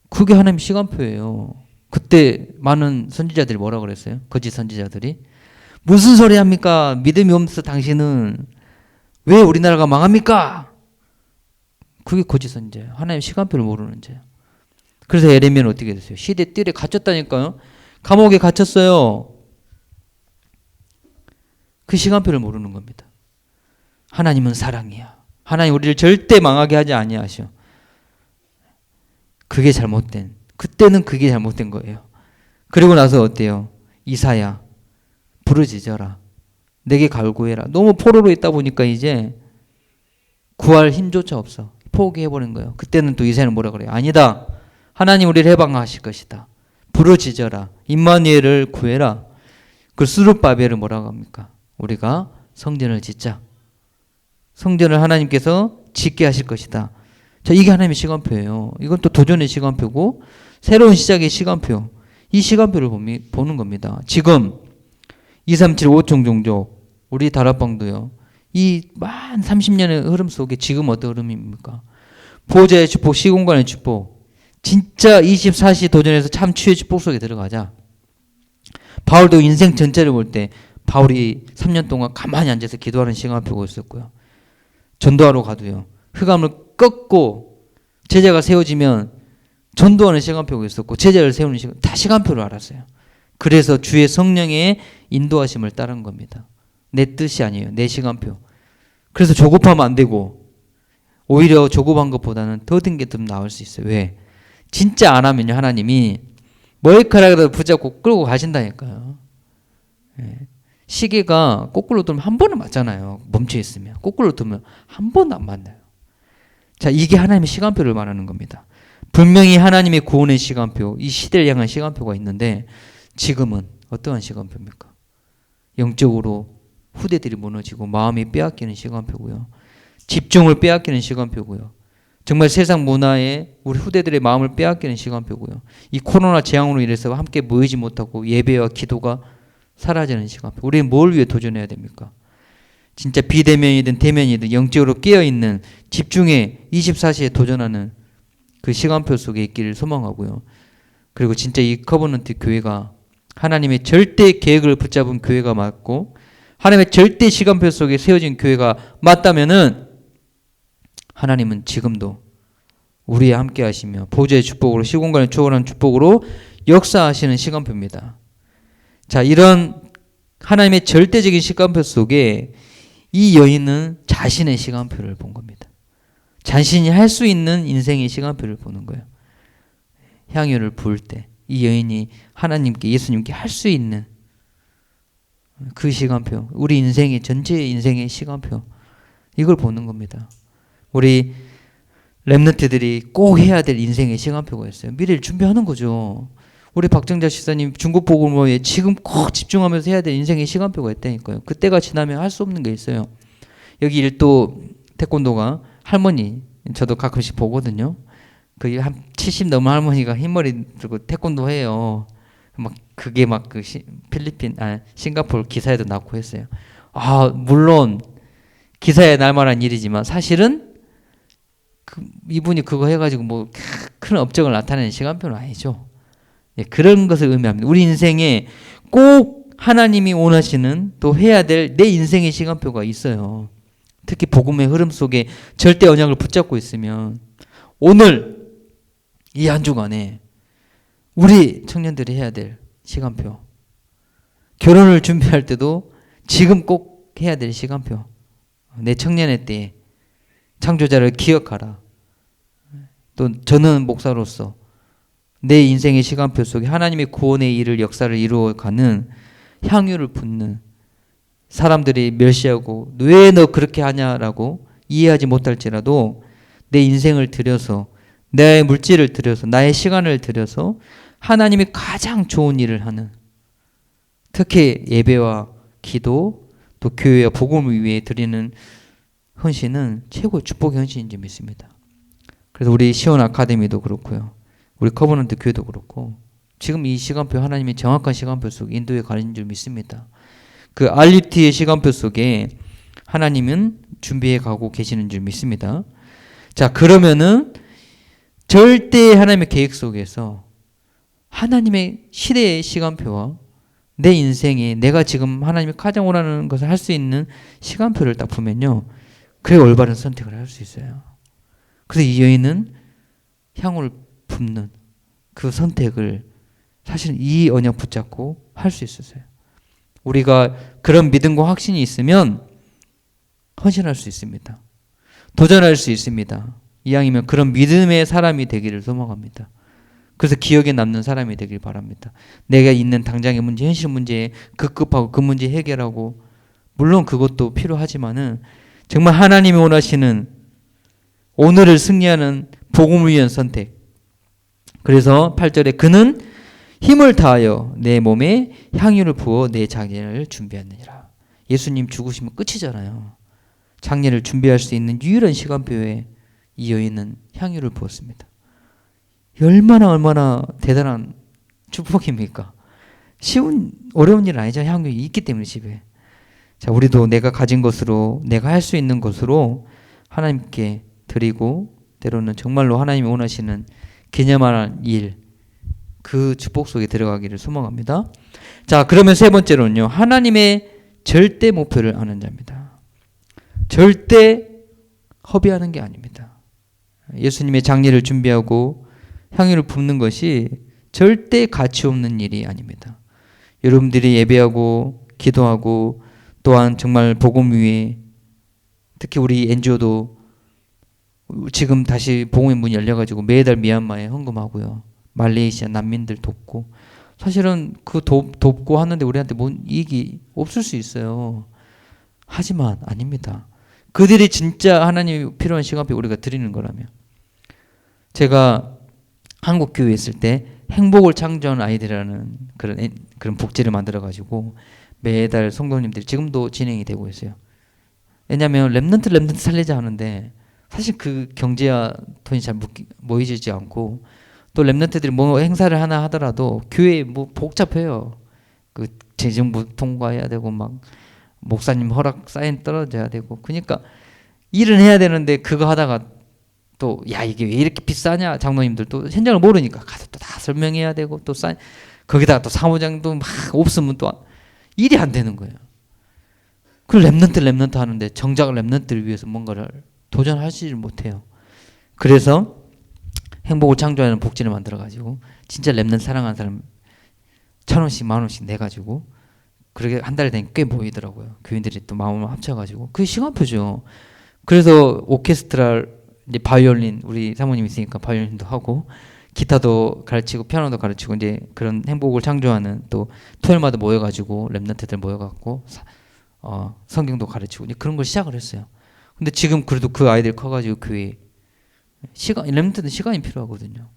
그게 하나님의 시간표예요. 그때 많은 선지자들이 뭐라고 그랬어요? 거짓 선지자들이. 무슨 소리 합니까? 믿음이 없어 당신은. 왜 우리나라가 망합니까? 그게 거짓 선지자예요. 하나님의 시간표를 모르는 자예요. 그래서 예레미야는 어떻게 됐어요? 시대 뜰에 갇혔다니까요. 감옥에 갇혔어요. 그 시간표를 모르는 겁니다. 하나님은 사랑이야. 하나님 우리를 절대 망하게 하지 아니하셔. 그게 잘못된, 그때는 그게 잘못된 거예요. 그리고 나서 어때요? 이사야, 부르짖어라. 내게 갈구해라. 너무 포로로 있다 보니까 이제 구할 힘조차 없어. 포기해버린 거예요. 그때는 또 이사야는 뭐라 그래요? 아니다. 하나님 우리를 해방하실 것이다. 부르짖어라. 임마누엘을 구해라. 그 스룹바벨을 뭐라고 합니까? 우리가 성전을 짓자. 성전을 하나님께서 짓게 하실 것이다. 자, 이게 하나님의 시간표예요. 이건 또 도전의 시간표고 새로운 시작의 시간표. 이 시간표를 보는 겁니다. 지금 2, 3, 7, 5총 종족 우리 다락방도요. 이 만 30년의 흐름 속에 지금 어떤 흐름입니까? 보호자의 축복, 시공간의 축복. 진짜 24시 도전에서 참취의 축복 속에 들어가자. 바울도 인생 전체를 볼 때 바울이 3년 동안 가만히 앉아서 기도하는 시간표가 있었고요. 전도하러 가도요. 흑암을 꺾고 제자가 세워지면 전도하는 시간표가 있었고 제자를 세우는 시간, 다 시간표를 알았어요. 그래서 주의 성령의 인도하심을 따른 겁니다. 내 뜻이 아니에요. 내 시간표. 그래서 조급하면 안 되고 오히려 조급한 것보다는 더딘 게 좀 나을 수 있어요. 왜? 진짜 안 하면요. 하나님이 머리카락이라도 붙잡고 끌고 가신다니까요. 예. 시계가 거꾸로 돌면 한 번은 맞잖아요. 멈춰 있으면. 거꾸로 돌면 한 번도 안 맞나요. 자, 이게 하나님의 시간표를 말하는 겁니다. 분명히 하나님의 구원의 시간표, 이 시대를 향한 시간표가 있는데 지금은 어떠한 시간표입니까? 영적으로 후대들이 무너지고 마음이 빼앗기는 시간표고요. 집중을 빼앗기는 시간표고요. 정말 세상 문화에 우리 후대들의 마음을 빼앗기는 시간표고요. 이 코로나 재앙으로 인해서 함께 모이지 못하고 예배와 기도가 사라지는 시간표. 우리는 뭘 위해 도전해야 됩니까? 진짜 비대면이든 대면이든 영적으로 깨어있는 집중에 24시에 도전하는 그 시간표 속에 있기를 소망하고요. 그리고 진짜 이 커버넌트 교회가 하나님의 절대 계획을 붙잡은 교회가 맞고 하나님의 절대 시간표 속에 세워진 교회가 맞다면은 하나님은 지금도 우리에 함께 하시며 보좌의 축복으로 시공간을 초월하는 축복으로 역사하시는 시간표입니다. 자, 이런 하나님의 절대적인 시간표 속에 이 여인은 자신의 시간표를 본 겁니다. 자신이 할 수 있는 인생의 시간표를 보는 거예요. 향유를 부을 때 이 여인이 하나님께 예수님께 할 수 있는 그 시간표, 우리 인생의 전체 인생의 시간표, 이걸 보는 겁니다. 우리 렘넌트들이 꼭 해야 될 인생의 시간표가 있어요. 미래를 준비하는 거죠. 우리 박정자 시사님 중국복음호에 지금 꼭 집중하면서 해야 될 인생의 시간표가 있다니까요. 그때가 지나면 할 수 없는 게 있어요. 여기 일도 태권도가 할머니, 저도 가끔씩 보거든요. 그 한 70 넘은 할머니가 흰머리 들고 태권도 해요. 막 그게 막 그 싱가포르 기사에도 나고 했어요. 물론 기사에 날 만한 일이지만 사실은 이분이 그거 해가지고 뭐 큰 업적을 나타내는 시간표는 아니죠. 예, 그런 것을 의미합니다. 우리 인생에 꼭 하나님이 원하시는 또 해야 될 내 인생의 시간표가 있어요. 특히 복음의 흐름 속에 절대 언약을 붙잡고 있으면 오늘 이 한 주간에 우리 청년들이 해야 될 시간표, 결혼을 준비할 때도 지금 꼭 해야 될 시간표, 내 청년의 때에 창조자를 기억하라. 또 저는 목사로서 내 인생의 시간표 속에 하나님의 구원의 일을 역사를 이루어가는 향유를 붓는 사람들이 멸시하고 왜 너 그렇게 하냐라고 이해하지 못할지라도 내 인생을 들여서 내 물질을 들여서 나의 시간을 들여서 하나님이 가장 좋은 일을 하는, 특히 예배와 기도 또 교회와 복음을 위해 드리는 헌신은 최고의 축복의 헌신인 줄 믿습니다. 그래서 우리 시온 아카데미도 그렇고요. 우리 커버넌트 교회도 그렇고 지금 이 시간표 하나님의 정확한 시간표 속에 인도에 가는 줄 믿습니다. 그 RUT의 시간표 속에 하나님은 준비해 가고 계시는 줄 믿습니다. 자, 그러면은 절대 하나님의 계획 속에서 하나님의 시대의 시간표와 내 인생에 내가 지금 하나님이 가장 원하는 것을 할 수 있는 시간표를 딱 보면요, 그래 올바른 선택을 할 수 있어요. 그래서 이 여인은 향후를 붓는 그 선택을 사실은 이 언약 붙잡고 할 수 있었어요. 우리가 그런 믿음과 확신이 있으면 헌신할 수 있습니다. 도전할 수 있습니다. 이왕이면 그런 믿음의 사람이 되기를 소망합니다. 그래서 기억에 남는 사람이 되길 바랍니다. 내가 있는 당장의 문제, 현실 문제에 급급하고 그 문제 해결하고, 물론 그것도 필요하지만은 정말 하나님이 원하시는 오늘을 승리하는 복음을 위한 선택. 그래서 8절에 그는 힘을 다하여 내 몸에 향유를 부어 내 장례를 준비하느니라. 예수님 죽으시면 끝이잖아요. 장례를 준비할 수 있는 유일한 시간표에 이 여인은 향유를 부었습니다. 얼마나 대단한 축복입니까? 어려운 일 아니죠. 향유 있기 때문에 집에. 자, 우리도 내가 가진 것으로, 내가 할 수 있는 것으로 하나님께 드리고, 때로는 정말로 하나님이 원하시는 기념할 일, 그 축복 속에 들어가기를 소망합니다. 자, 그러면 세 번째로는요, 하나님의 절대 목표를 아는 자입니다. 절대 허비하는 게 아닙니다. 예수님의 장례를 준비하고 향유를 붓는 것이 절대 가치 없는 일이 아닙니다. 여러분들이 예배하고 기도하고 또한 정말 복음 위에, 특히 우리 NGO도 지금 다시 복음의 문이 열려가지고 매달 미얀마에 헌금하고요, 말레이시아 난민들 돕고, 사실은 그 돕고 하는데 우리한테 뭔 이익이 없을 수 있어요. 하지만 아닙니다. 그들이 진짜 하나님이 필요한 시간표 우리가 드리는 거라면. 제가 한국 교회에 있을 때 행복을 창조하는 아이들이라는 그런 복지를 만들어 가지고 매달 성도님들이 지금도 진행이 되고 있어요. 왜냐하면 렘넌트 살리자 하는데 사실 그 경제와 돈이 잘 모이지 않고, 또 렘넌트들이 뭐 행사를 하나 하더라도 교회에 뭐 복잡해요. 그 재정부 통과해야 되고 막 목사님 허락 사인 떨어져야 되고, 그러니까 일은 해야 되는데 그거 하다가 또 야 이게 왜 이렇게 비싸냐, 장로님들 또 현장을 모르니까 가서 또 다 설명해야 되고, 또 거기다가 또 사무장도 막 없으면 또 일이 안 되는 거예요. 그 렘넌트 하는데 정작 렘넌트를 위해서 뭔가를 도전하지 못해요. 그래서 행복을 창조하는 복지를 만들어 가지고 진짜 렘넌트 사랑하는 사람 1,000원씩 10,000원씩 내 가지고, 그렇게 한 달에 되니까 꽤 모이더라고요. 교인들이 또 마음을 합쳐 가지고. 그게 시간표죠. 그래서 오케스트라, 이제 바이올린, 우리 사모님 있으니까 바이올린도 하고 기타도 가르치고 피아노도 가르치고, 이제 그런 행복을 창조하는, 또 토요일마다 모여가지고 렘넌트들 모여갖고 성경도 가르치고 이제 그런 걸 시작을 했어요. 근데 지금 그래도 그 아이들 커가지고 교회 렘넌트는 시간이 필요하거든요.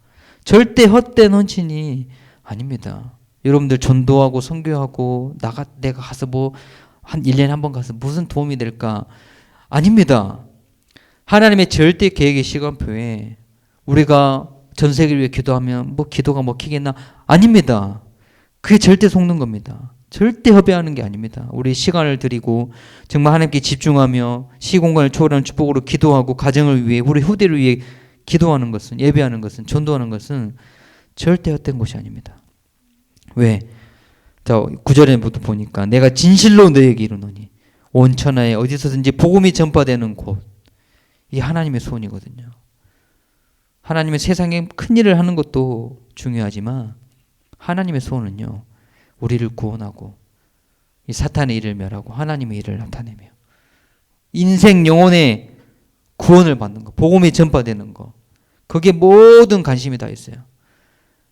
절대 헛된 헌신이 아닙니다. 여러분들 전도하고 선교하고 내가 가서 뭐 한 1년에 한 번 가서 무슨 도움이 될까? 아닙니다. 하나님의 절대 계획의 시간표에 우리가 전 세계를 위해 기도하면 뭐 기도가 먹히겠나? 아닙니다. 그게 절대 속는 겁니다. 절대 협의하는 게 아닙니다. 우리 시간을 드리고 정말 하나님께 집중하며 시공간을 초월하는 축복으로 기도하고 가정을 위해 우리 후대를 위해 기도하는 것은, 예배하는 것은, 전도하는 것은 절대 헛된 것이 아닙니다. 왜? 자, 9절에부터 보니까 내가 진실로 너에게 이르노니 온 천하에 어디서든지 복음이 전파되는 곳, 이 하나님의 소원이거든요. 하나님의 세상에 큰 일을 하는 것도 중요하지만 하나님의 소원은요, 우리를 구원하고 이 사탄의 일을 멸하고 하나님의 일을 나타내며 인생 영혼의 구원을 받는 거, 복음이 전파되는 거, 거기에 모든 관심이 다 있어요.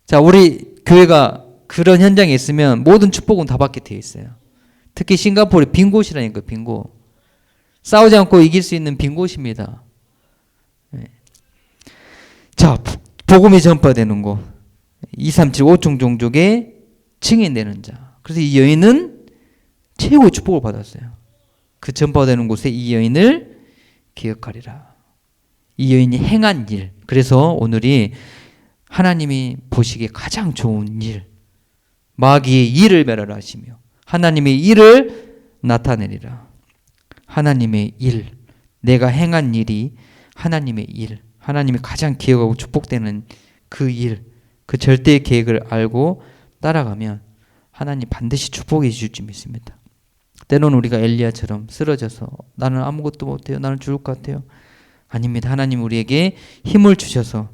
자, 우리 교회가 그런 현장에 있으면 모든 축복은 다 받게 되어 있어요. 특히 싱가포르 빈 곳이라니까요. 빈 곳. 싸우지 않고 이길 수 있는 빈 곳입니다. 자, 복음이 전파되는 곳. 2, 3, 7, 5종 종족의 증인되는 자. 그래서 이 여인은 최고의 축복을 받았어요. 그 전파되는 곳에 이 여인을 기억하리라. 이 여인이 행한 일. 그래서 오늘이 하나님이 보시기에 가장 좋은 일. 마귀의 일을 멸하라 하시며 하나님의 일을 나타내리라. 하나님의 일. 내가 행한 일이 하나님의 일. 하나님이 가장 기억하고 축복되는 그 일. 그 절대의 계획을 알고 따라가면 하나님 반드시 축복해 주실 줄 믿습니다. 때로는 우리가 엘리야처럼 쓰러져서 나는 아무것도 못해요. 나는 죽을 것 같아요. 아닙니다. 하나님 우리에게 힘을 주셔서,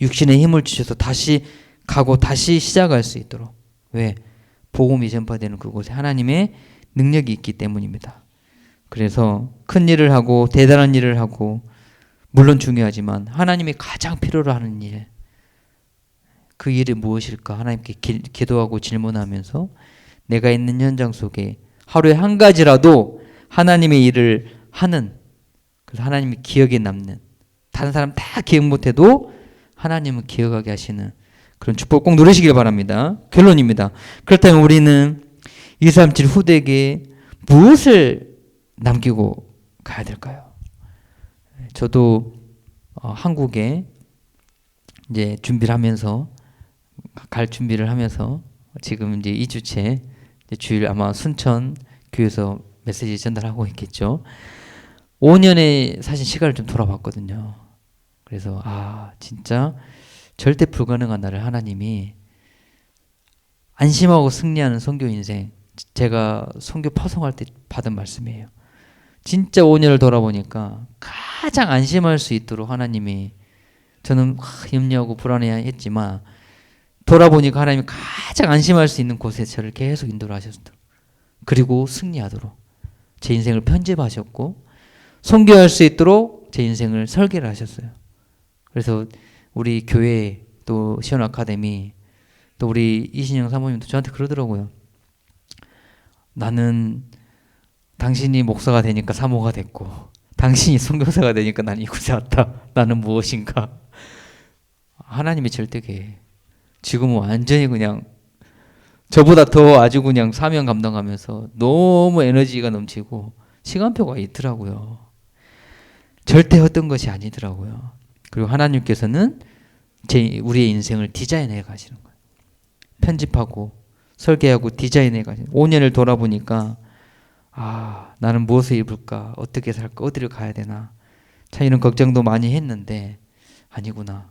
육신의 힘을 주셔서 다시 가고 다시 시작할 수 있도록. 왜? 복음이 전파되는 그곳에 하나님의 능력이 있기 때문입니다. 그래서 큰 일을 하고 대단한 일을 하고 물론 중요하지만 하나님이 가장 필요로 하는 일, 그 일이 무엇일까? 하나님께 기도하고 질문하면서 내가 있는 현장 속에 하루에 한 가지라도 하나님의 일을 하는, 그래서 하나님이 기억에 남는, 다른 사람 다 기억 못해도 하나님은 기억하게 하시는 그런 축복 꼭 누리시길 바랍니다. 결론입니다. 그렇다면 우리는 237 후대에게 무엇을 남기고 가야 될까요? 저도 한국에 이제 준비를 하면서 갈 준비를 하면서 지금 이제 2주째 주일 아마 순천 교회에서 메시지 전달하고 있겠죠. 5년의 사실 시간을 좀 돌아봤거든요. 그래서 진짜 절대 불가능한 나를 하나님이 안심하고 승리하는 선교 인생, 제가 선교 파송할 때 받은 말씀이에요. 진짜 5년을 돌아보니까 가장 안심할 수 있도록 하나님이, 저는 염려하고 불안해했지만 돌아보니까 하나님이 가장 안심할 수 있는 곳에 저를 계속 인도를 하셨더라고요. 그리고 승리하도록 제 인생을 편집하셨고 선교할 수 있도록 제 인생을 설계를 하셨어요. 그래서 우리 교회 또 시온 아카데미 또 우리 이신영 사모님도 저한테 그러더라고요. 나는 당신이 목사가 되니까 사모가 됐고 당신이 선교사가 되니까 난 이곳에 왔다. 나는 무엇인가? 하나님의 절대계. 지금은 완전히 그냥 저보다 더 아주 그냥 사명 감당하면서 너무 에너지가 넘치고 시간표가 있더라고요. 절대 헛된 것이 아니더라고요. 그리고 하나님께서는 우리의 인생을 디자인해 가시는 거예요. 편집하고 설계하고 디자인해 가시는. 5년을 돌아보니까 나는 무엇을 입을까? 어떻게 살까? 어디를 가야 되나? 참 이런 걱정도 많이 했는데 아니구나.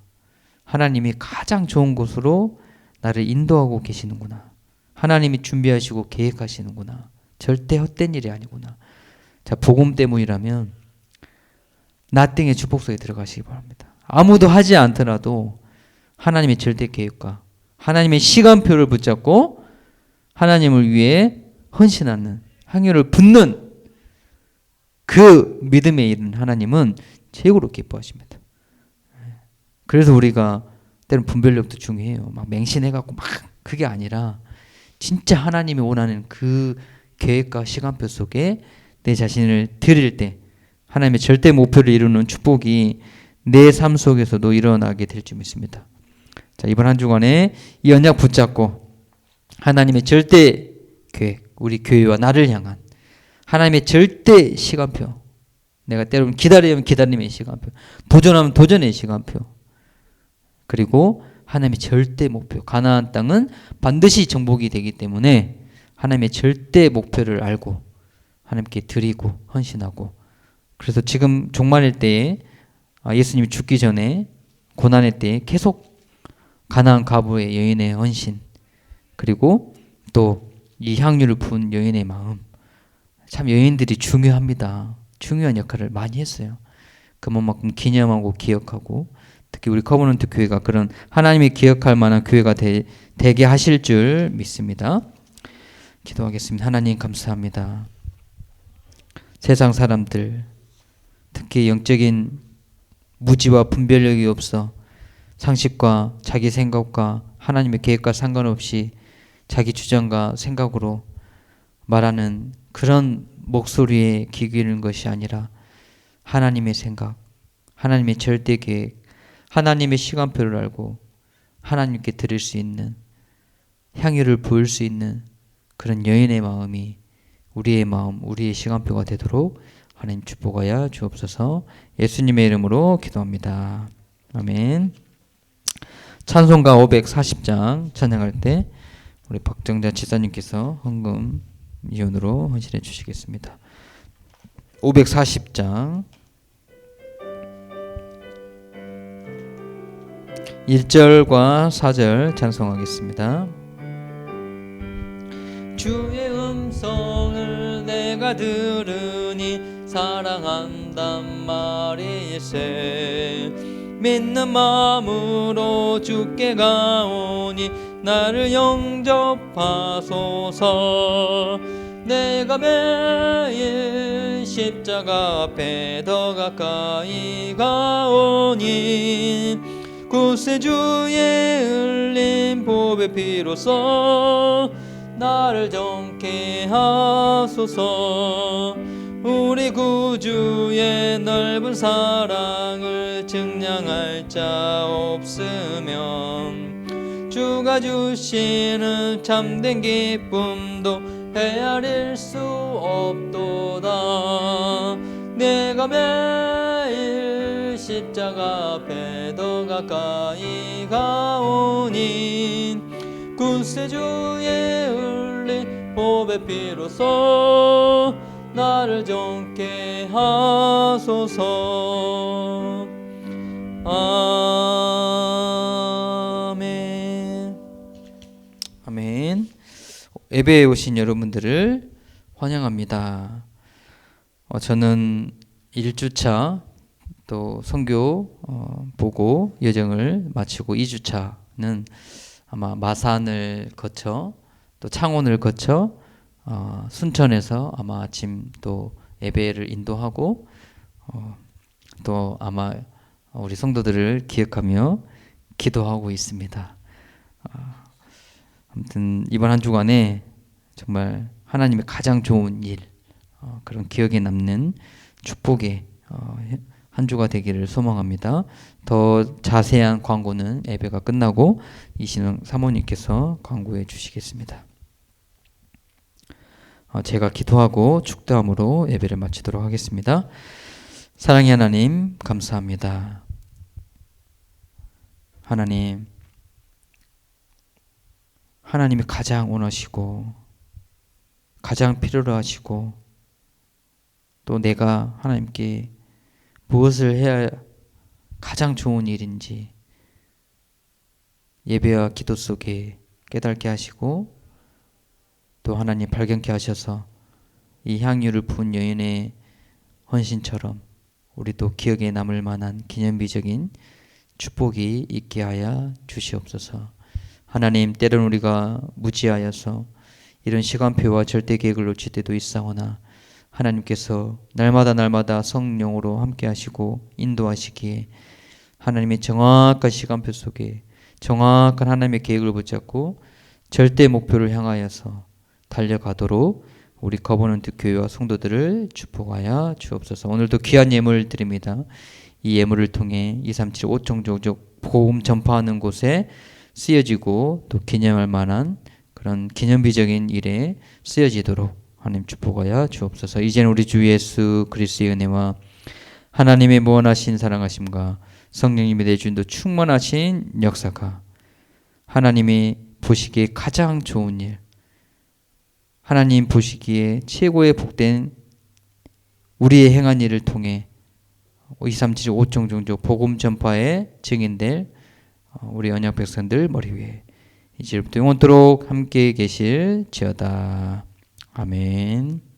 하나님이 가장 좋은 곳으로 나를 인도하고 계시는구나. 하나님이 준비하시고 계획하시는구나. 절대 헛된 일이 아니구나. 자, 복음 때문이라면 나띵의 축복 속에 들어가시기 바랍니다. 아무도 하지 않더라도 하나님의 절대 계획과 하나님의 시간표를 붙잡고 하나님을 위해 헌신하는, 향유를 붓는 그 믿음의 일은 하나님은 최고로 기뻐하십니다. 그래서 우리가 때로는 분별력도 중요해요. 막 맹신해갖고 막 그게 아니라 진짜 하나님이 원하는 그 계획과 시간표 속에 내 자신을 드릴 때 하나님의 절대 목표를 이루는 축복이 내 삶 속에서도 일어나게 될 줄 믿습니다. 자, 이번 한 주간에 이 언약 붙잡고 하나님의 절대 계획, 우리 교회와 나를 향한 하나님의 절대 시간표, 내가 때로는 기다리면 기다림의 시간표, 도전하면 도전의 시간표, 그리고 하나님의 절대 목표, 가나안 땅은 반드시 정복이 되기 때문에 하나님의 절대 목표를 알고 하나님께 드리고 헌신하고, 그래서 지금 종말일 때에 예수님이 죽기 전에 고난의 때에 계속 가나안 과부의 여인의 헌신, 그리고 또 이 향유를 부은 여인의 마음, 참 여인들이 중요합니다. 중요한 역할을 많이 했어요. 그만큼 기념하고 기억하고, 특히 우리 커버넌트 교회가 그런 하나님이 기억할 만한 교회가 되게 하실 줄 믿습니다. 기도하겠습니다. 하나님 감사합니다. 세상 사람들, 특히 영적인 무지와 분별력이 없어 상식과 자기 생각과 하나님의 계획과 상관없이 자기 주장과 생각으로 말하는 그런 목소리에 귀 기울이는 것이 아니라 하나님의 생각, 하나님의 절대 계획, 하나님의 시간표를 알고 하나님께 드릴 수 있는, 향유를 부을 수 있는 그런 여인의 마음이 우리의 마음, 우리의 시간표가 되도록 하나님 축복하여 주옵소서. 예수님의 이름으로 기도합니다. 아멘. 찬송가 540장 찬양할 때 우리 박정자 지사님께서 헌금 이윤으로 헌신해 주시겠습니다. 540장 1절과 4절 찬송하겠습니다. 주의 음성을 내가 들으니 사랑한단 말일세. 믿는 마음으로 주께 가오니 나를 영접하소서. 내가 매일 십자가 앞에 더 가까이 가오니 구세주의 흘린 보배 피로써 나를 정케 하소서. 우리 구주의 넓은 사랑을 증량할 자 없으면 주가 주시는 참된 기쁨도 헤아릴 수 없도다. 내가 매일 십자가 앞에 더 가까이 가오니 구세주의 흘린 보배 피로써 나를 정케 하소서. 아멘. 아멘. 예배에 오신 여러분들을 환영합니다. 저는 1주차 또 선교 보고 여정을 마치고 2주차는 아마 마산을 거쳐 또 창원을 거쳐 순천에서 아마 아침 또 예배를 인도하고 또 아마 우리 성도들을 기억하며 기도하고 있습니다. 아무튼 이번 한 주간에 정말 하나님의 가장 좋은 일, 그런 기억에 남는 축복의 한 주가 되기를 소망합니다. 더 자세한 광고는 예배가 끝나고 이신영 사모님께서 광고해 주시겠습니다. 제가 기도하고 축도함으로 예배를 마치도록 하겠습니다. 사랑의 하나님 감사합니다. 하나님이 가장 원하시고 가장 필요로 하시고 또 내가 하나님께 무엇을 해야 가장 좋은 일인지 예배와 기도 속에 깨닫게 하시고 또 하나님 발견케 하셔서 이 향유를 부은 여인의 헌신처럼 우리도 기억에 남을 만한 기념비적인 축복이 있게 하여 주시옵소서. 하나님, 때로는 우리가 무지하여서 이런 시간표와 절대 계획을 놓칠 때도 있사오나 하나님께서 날마다 성령으로 함께 하시고 인도하시기에 하나님의 정확한 시간표 속에 정확한 하나님의 계획을 붙잡고 절대 목표를 향하여서 달려가도록 우리 커버넌트 교회와 성도들을 축복하여 주옵소서. 오늘도 귀한 예물 드립니다. 이 예물을 통해 237 5총종족 복음 전파하는 곳에 쓰여지고 또 기념할 만한 그런 기념비적인 일에 쓰여지도록 하나님 축복하여 주옵소서. 이제는 우리 주 예수 그리스도의 은혜와 하나님의 무한하신 사랑하심과 성령님의 내주인도 충만하신 역사가 하나님이 보시기에 가장 좋은 일, 하나님 보시기에 최고의 복된 우리의 행한 일을 통해 237 5총종족 복음 전파에 증인될 우리 언약 백성들 머리 위에 이제부터 영원토록 함께 계실지어다. 아멘.